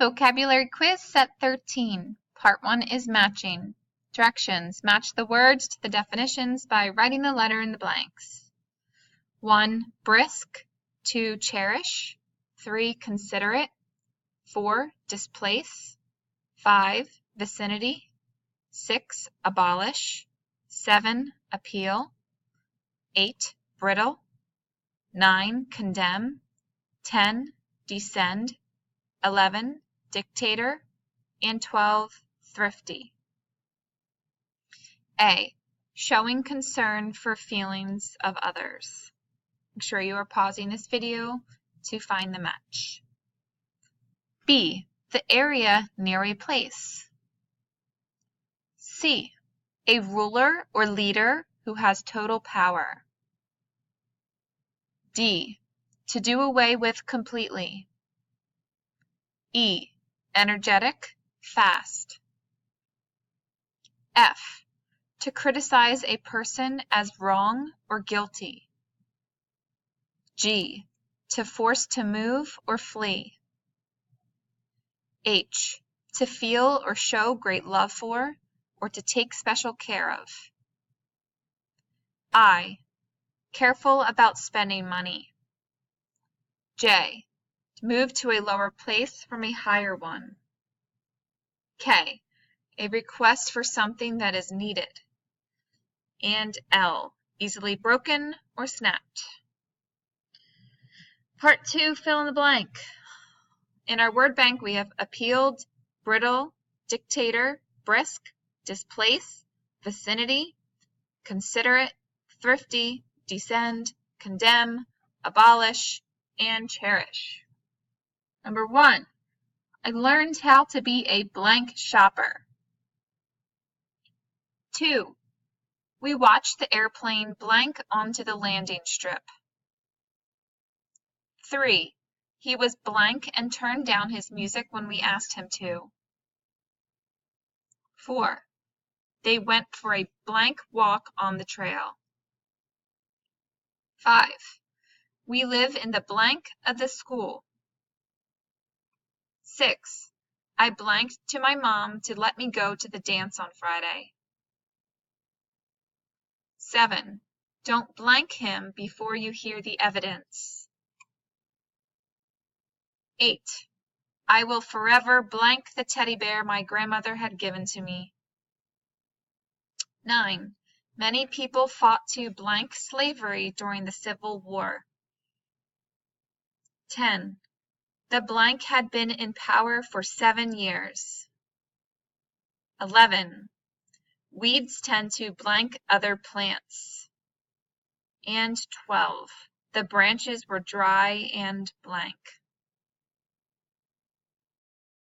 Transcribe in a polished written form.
Vocabulary Quiz Set 13. Part 1 is matching. Directions. Match the words to the definitions by writing the letter in the blanks. 1. Brisk. 2. Cherish. 3. Considerate. 4. Displace. 5. Vicinity. 6. Abolish. 7. Appeal. 8. Brittle. 9. Condemn. 10. Descend. 11. Dictator. And 12. Thrifty. A. Showing concern for feelings of others. Make sure you are pausing this video to find the match. B. The area near a place. C. A ruler or leader who has total power. D. To do away with completely. E. Energetic, fast. F. To criticize a person as wrong or guilty. G. To force to move or flee. H. To feel or show great love for, or to take special care of. I. Careful about spending money. J. To move to a lower place from a higher one. K. A request for something that is needed. And L. Easily broken or snapped. Part 2, fill in the blank. In our word bank, we have appealed, brittle, dictator, brisk, displace, vicinity, considerate, thrifty, descend, condemn, abolish, and cherish. Number 1, I learned how to be a blank shopper. 2, we watched the airplane blank onto the landing strip. 3, he was blank and turned down his music when we asked him to. 4, they went for a blank walk on the trail. 5, we live in the blank of the school. 6, I blanked to my mom to let me go to the dance on Friday. 7, don't blank him before you hear the evidence. 8, I will forever blank the teddy bear my grandmother had given to me. 9, many people fought to blank slavery during the Civil War. 10, the blank had been in power for 7 years. 11, weeds tend to blank other plants. And 12, the branches were dry and blank.